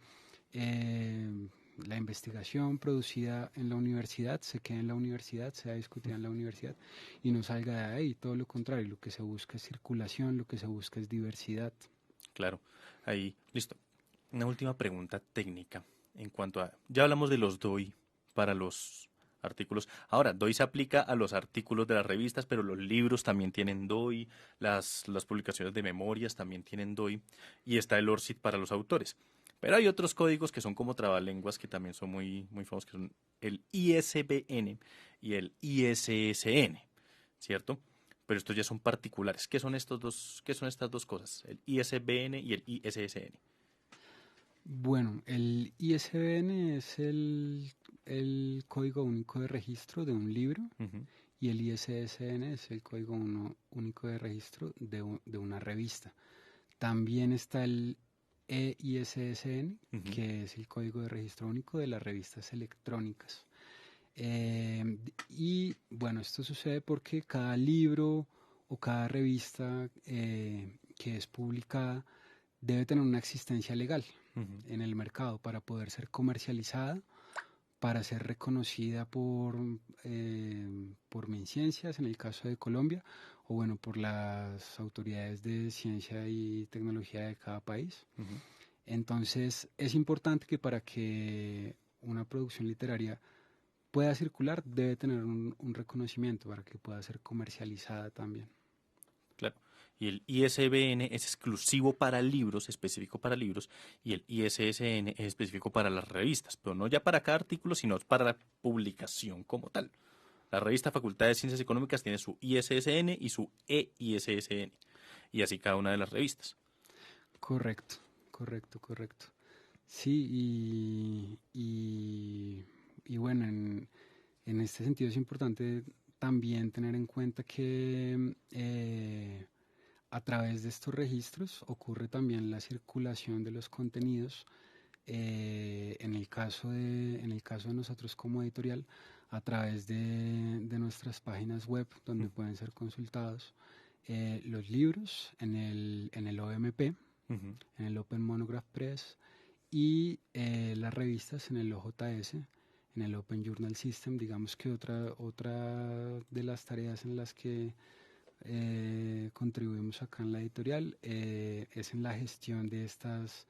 eh, la investigación producida en la universidad se quede en la universidad, sea discutida en la universidad y no salga de ahí, todo lo contrario, lo que se busca es circulación, lo que se busca es diversidad. Claro, ahí, listo. Una última pregunta técnica en cuanto a, ya hablamos de los DOI para los artículos. Ahora, DOI se aplica a los artículos de las revistas, pero los libros también tienen DOI, las publicaciones de memorias también tienen DOI, y está el ORCID para los autores. Pero hay otros códigos que son como trabalenguas que también son muy famosos, que son el ISBN y el ISSN, ¿cierto? Pero estos ya son particulares. ¿Qué son estos dos, qué son estas dos cosas? El ISBN y el ISSN. Bueno, el ISBN es el código único de registro de un libro Ujú, y el ISSN es el código único de registro de una revista. También está el EISSN, ujú. que es el código de registro único de las revistas electrónicas. Y bueno, esto sucede porque cada libro o cada revista que es publicada debe tener una existencia legal Ujú. en el mercado para poder ser comercializada, para ser reconocida por MinCiencias en el caso de Colombia, o bueno, por las autoridades de ciencia y tecnología de cada país. Ujú. Entonces, es importante que para que una producción literaria pueda circular, debe tener un reconocimiento para que pueda ser comercializada también. Claro. Y el ISBN es exclusivo para libros, específico para libros, y el ISSN es específico para las revistas, pero no ya para cada artículo, sino para la publicación como tal. La revista Facultad de Ciencias Económicas tiene su ISSN y su EISSN, y así cada una de las revistas. Correcto, correcto, correcto. Sí, y bueno, en este sentido es importante también tener en cuenta que a través de estos registros ocurre también la circulación de los contenidos. En el caso de nosotros como editorial, a través de nuestras páginas web donde pueden ser consultados los libros en el OMP, Ujú. en el Open Monograph Press, y las revistas en el OJS, en el Open Journal System. Digamos que otra de las tareas en las que contribuimos acá en la editorial es en la gestión de estas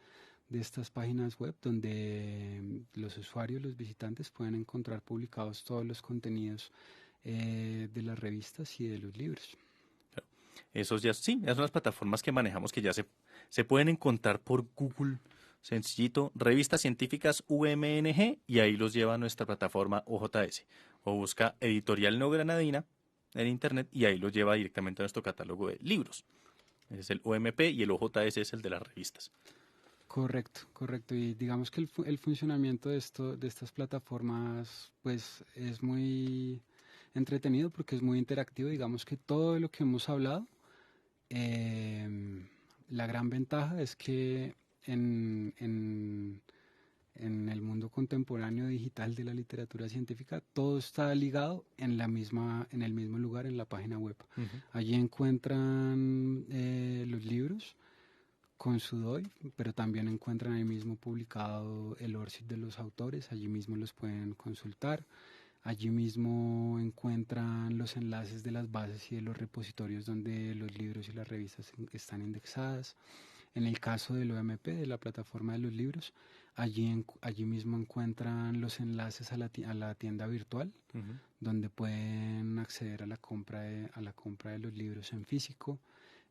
páginas web donde los usuarios, los visitantes pueden encontrar publicados todos los contenidos de las revistas y de los libros. Esos ya, sí, esas son las plataformas que manejamos que ya se pueden encontrar por Google. Sencillito, revistas científicas UMNG y ahí los lleva a nuestra plataforma OJS. O busca Editorial Neogranadina en internet y ahí los lleva directamente a nuestro catálogo de libros. Ese es el OMP y el OJS es el de las revistas. Correcto, correcto. Y digamos que el funcionamiento de estas plataformas pues es muy entretenido porque es muy interactivo. Digamos que todo lo que hemos hablado, la gran ventaja es que en el mundo contemporáneo digital de la literatura científica, todo está ligado en el mismo lugar, en la página web. Ujú. Allí encuentran los libros con su DOI, pero también encuentran ahí mismo publicado el ORCID de los autores, allí mismo los pueden consultar, allí mismo encuentran los enlaces de las bases y de los repositorios donde los libros y las revistas están indexadas. En el caso del OMP, de la plataforma de los libros, allí mismo encuentran los enlaces a la tienda virtual, Ujú. donde pueden acceder a a la compra de los libros en físico.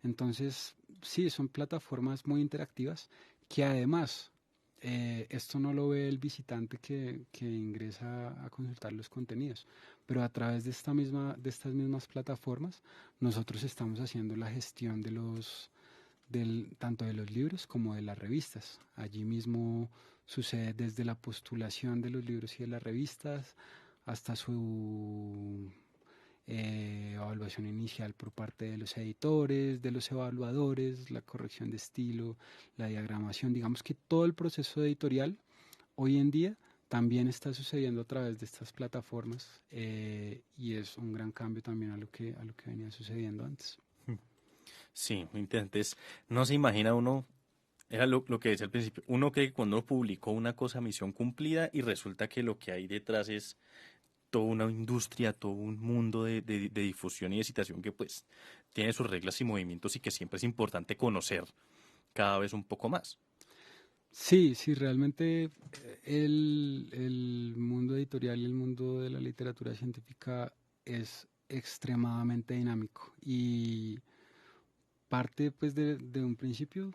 Entonces, sí, son plataformas muy interactivas que además esto no lo ve el visitante que ingresa a consultar los contenidos, pero a través de de estas mismas plataformas, nosotros estamos haciendo la gestión tanto de los libros como de las revistas. Allí mismo sucede desde la postulación de los libros y de las revistas hasta su evaluación inicial por parte de los editores, de los evaluadores, la corrección de estilo, la diagramación. Digamos que todo el proceso editorial hoy en día también está sucediendo a través de estas plataformas, y es un gran cambio también a a lo que venía sucediendo antes. Sí, muy interesante. No se imagina uno, era lo que decía al principio, uno cree que cuando uno publicó una cosa, misión cumplida, y resulta que lo que hay detrás es toda una industria, todo un mundo de difusión y de citación que pues tiene sus reglas y movimientos y que siempre es importante conocer cada vez un poco más. Sí, sí, realmente el mundo editorial y el mundo de la literatura científica es extremadamente dinámico y parte pues de un principio,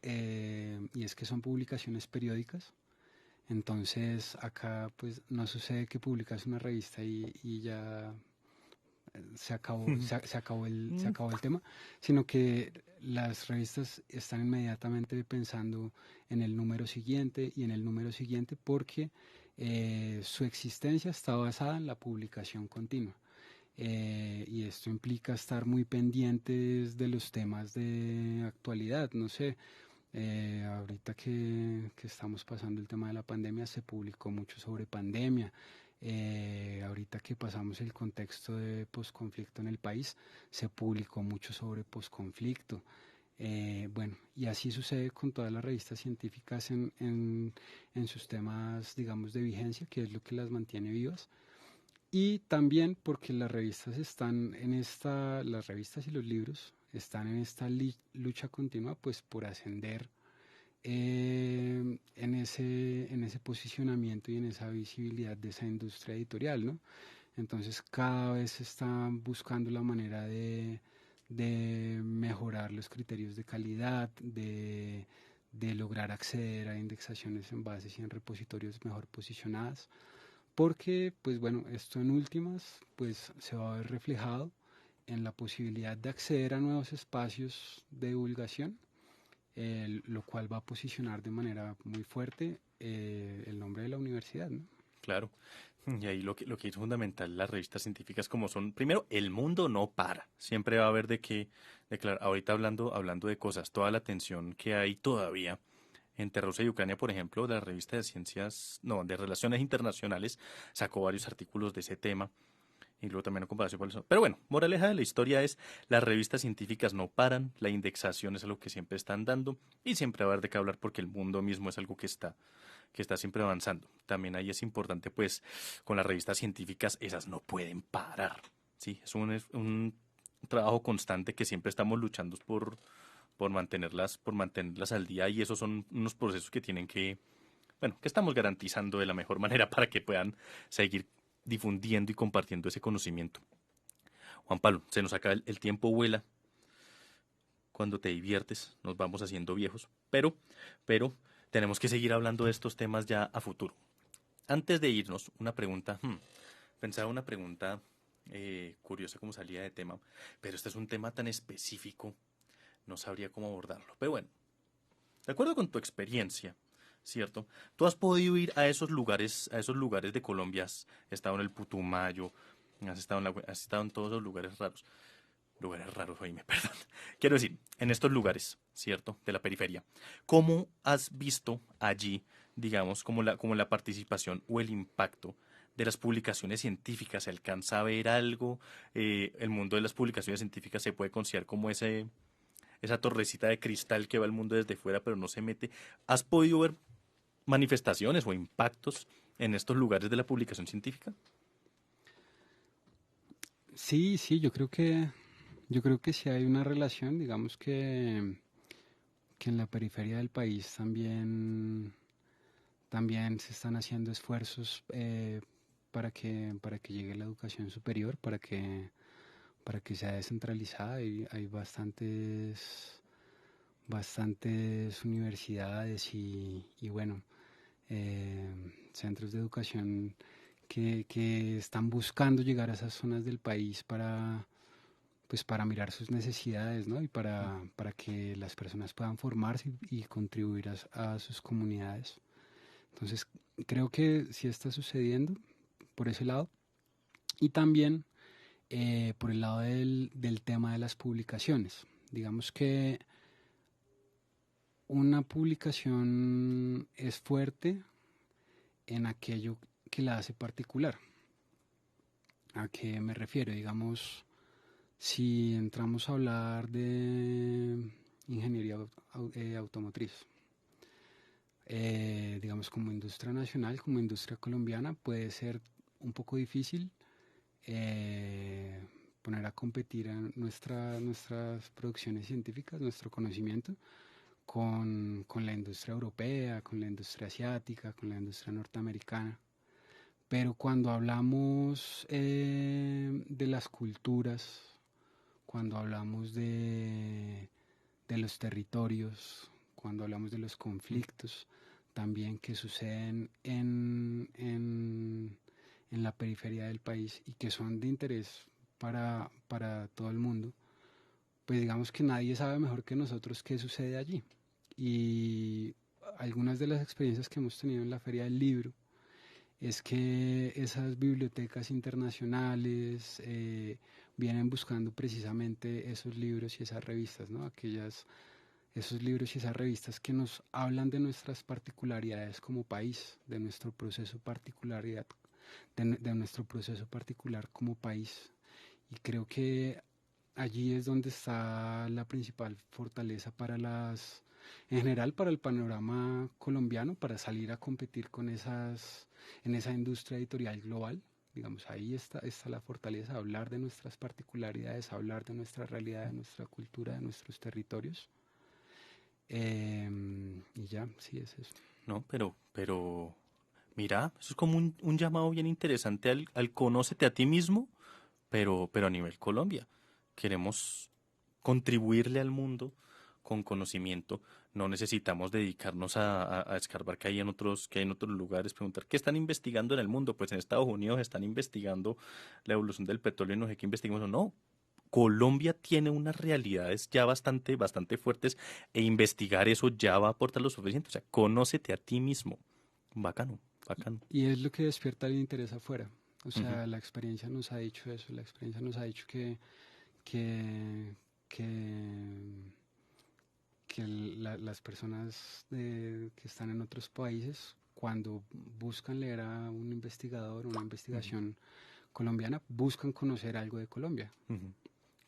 y es que son publicaciones periódicas. Entonces acá pues no sucede que publicas una revista y ya se acabó el tema, sino que las revistas están inmediatamente pensando en el número siguiente y en el número siguiente porque su existencia está basada en la publicación continua. Y esto implica estar muy pendientes de los temas de actualidad. No sé, ahorita que estamos pasando el tema de la pandemia, se publicó mucho sobre pandemia. Ahorita que pasamos el contexto de posconflicto en el país, se publicó mucho sobre posconflicto. Bueno, y así sucede con todas las revistas científicas en sus temas, digamos, de vigencia, que es lo que las mantiene vivas. Y también porque las revistas están en las revistas y los libros están en esta lucha continua, pues por ascender en ese posicionamiento y en esa visibilidad de esa industria editorial, ¿no? Entonces cada vez están buscando la manera de mejorar los criterios de calidad, de lograr acceder a indexaciones en bases y en repositorios mejor posicionadas, porque, pues bueno, esto en últimas, pues se va a ver reflejado en la posibilidad de acceder a nuevos espacios de divulgación, lo cual va a posicionar de manera muy fuerte el nombre de la universidad, ¿no? Claro. Y ahí lo que es fundamental, las revistas científicas como son, primero, el mundo no para. Siempre va a haber de qué declarar. Ahorita hablando de cosas, toda la tensión que hay todavía entre Rusia y Ucrania, por ejemplo, la revista de ciencias, no, de relaciones internacionales, sacó varios artículos de ese tema. Y luego también en comparación con eso. Pero bueno, moraleja de la historia es, las revistas científicas no paran, la indexación es algo que siempre están dando y siempre va a haber de qué hablar porque el mundo mismo es algo que está siempre avanzando. También ahí es importante, pues, con las revistas científicas, esas no pueden parar. Sí, es un trabajo constante que siempre estamos luchando por mantenerlas al día y esos son unos procesos que tienen que, bueno, que estamos garantizando de la mejor manera para que puedan seguir difundiendo y compartiendo ese conocimiento. Juan Pablo, se nos acaba el tiempo, vuela. Cuando te diviertes, nos vamos haciendo viejos, pero tenemos que seguir hablando de estos temas ya a futuro. Antes de irnos, una pregunta, pensaba una pregunta curiosa como salida de tema, pero este es un tema tan específico, no sabría cómo abordarlo. Pero bueno, de acuerdo con tu experiencia, ¿cierto? Tú has podido ir a esos lugares de Colombia, has estado en el Putumayo, has estado en todos esos lugares raros, oíme, perdón. Quiero decir, en estos lugares, ¿cierto? De la periferia. ¿Cómo has visto allí, digamos, como la participación o el impacto de las publicaciones científicas? ¿Se alcanza a ver algo? El mundo de las publicaciones científicas se puede considerar como esa torrecita de cristal que va al mundo desde fuera, pero no se mete. ¿Has podido ver manifestaciones o impactos en estos lugares de la publicación científica? Sí, sí, yo creo que sí hay una relación, digamos que en la periferia del país también se están haciendo esfuerzos para que llegue la educación superior, para que sea descentralizada. Y hay bastantes universidades y bueno, centros de educación que están buscando llegar a esas zonas del país pues para mirar sus necesidades, ¿no? Y para que las personas puedan formarse y contribuir a sus comunidades. Entonces, creo que sí está sucediendo por ese lado. Y también por el lado del tema de las publicaciones. Digamos que una publicación es fuerte en aquello que la hace particular. ¿A qué me refiero? Digamos, si entramos a hablar de ingeniería automotriz, digamos como industria nacional, como industria colombiana, puede ser un poco difícil poner a competir a nuestras producciones científicas, nuestro conocimiento, con la industria europea, con la industria asiática, con la industria norteamericana. Pero cuando hablamos de las culturas, cuando hablamos de los territorios, cuando hablamos de los conflictos también que suceden en la periferia del país y que son de interés para todo el mundo, pues digamos que nadie sabe mejor que nosotros qué sucede allí. Y algunas de las experiencias que hemos tenido en la Feria del Libro es que esas bibliotecas internacionales vienen buscando precisamente esos libros y esas revistas, ¿no? Esos libros y esas revistas que nos hablan de nuestras particularidades como país, de nuestro proceso particularidad, de nuestro proceso particular como país. Y creo que allí es donde está la principal fortaleza en general para el panorama colombiano, para salir a competir en esa industria editorial global. Digamos, ahí está la fortaleza, hablar de nuestras particularidades, hablar de nuestra realidad, de nuestra cultura, de nuestros territorios. Y ya, sí es eso. No, pero mira, eso es como un llamado bien interesante al conócete a ti mismo, pero a nivel Colombia. Queremos contribuirle al mundo con conocimiento. No necesitamos dedicarnos a escarbar que hay en otros lugares, preguntar qué están investigando en el mundo. Pues en Estados Unidos están investigando la evolución del petróleo y no sé qué investigamos. No, Colombia tiene unas realidades ya bastante fuertes e investigar eso ya va a aportar lo suficiente. O sea, conócete a ti mismo. Bacano, bacano. Y es lo que despierta el interés afuera. O sea, la experiencia nos ha dicho eso, la experiencia nos ha dicho que las personas que están en otros países, cuando buscan leer a un investigador, una investigación colombiana, buscan conocer algo de Colombia.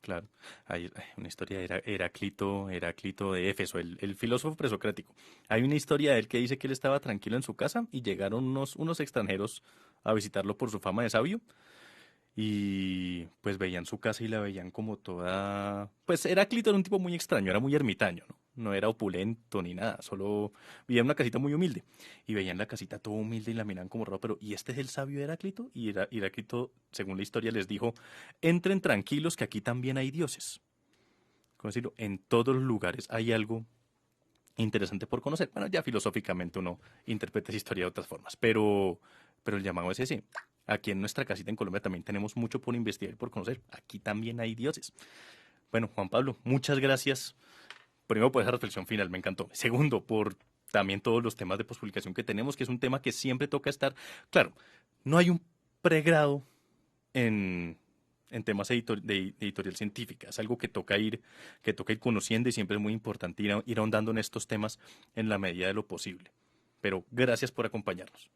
Claro, hay una historia de Heráclito de Éfeso, el filósofo presocrático. Hay una historia de él que dice que él estaba tranquilo en su casa y llegaron unos extranjeros a visitarlo por su fama de sabio. Y pues veían su casa y la veían como toda... Pues Heráclito era un tipo muy extraño, era muy ermitaño, ¿no? No era opulento ni nada, solo vivía en una casita muy humilde. Y veían la casita todo humilde y la miraban como raro, pero ¿y este es el sabio Heráclito? Y Heráclito, según la historia, les dijo, entren tranquilos que aquí también hay dioses. ¿Cómo decirlo? En todos los lugares hay algo interesante por conocer. Bueno, ya filosóficamente uno interpreta esa historia de otras formas, pero el llamado es ese. Aquí en nuestra casita en Colombia también tenemos mucho por investigar y por conocer. Aquí también hay dioses. Bueno, Juan Pablo, muchas gracias. Primero por esa reflexión final, me encantó. Segundo, por también todos los temas de pospublicación que tenemos, que es un tema que siempre toca estar. Claro, no hay un pregrado en temas de editorial científica. Es algo que toca ir conociendo y siempre es muy importante ir ahondando en estos temas en la medida de lo posible. Pero gracias por acompañarnos.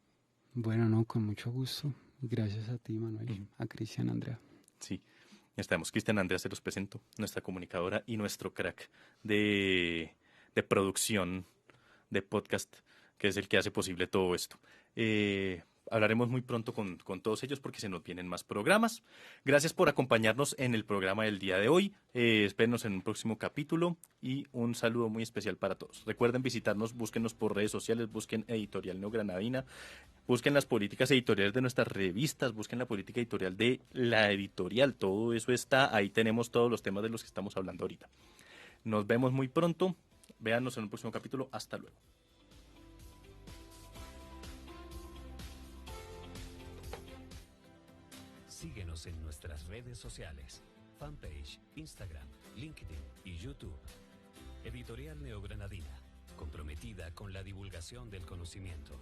Bueno, no, con mucho gusto. Gracias a ti, Manuel, a Cristian, Andrea. Sí, estamos. Cristian Andrea, se los presento, nuestra comunicadora y nuestro crack de producción de podcast, que es el que hace posible todo esto. Hablaremos muy pronto con todos ellos porque se nos vienen más programas. Gracias por acompañarnos en el programa del día de hoy. Espérenos en un próximo capítulo y un saludo muy especial para todos. Recuerden visitarnos, búsquenos por redes sociales, busquen Editorial Neogranadina, busquen las políticas editoriales de nuestras revistas, busquen la política editorial de la editorial. Todo eso está, ahí tenemos todos los temas de los que estamos hablando ahorita. Nos vemos muy pronto. Véanos en un próximo capítulo. Hasta luego. Síguenos en nuestras redes sociales, fanpage, Instagram, LinkedIn y YouTube. Editorial Neogranadina, comprometida con la divulgación del conocimiento.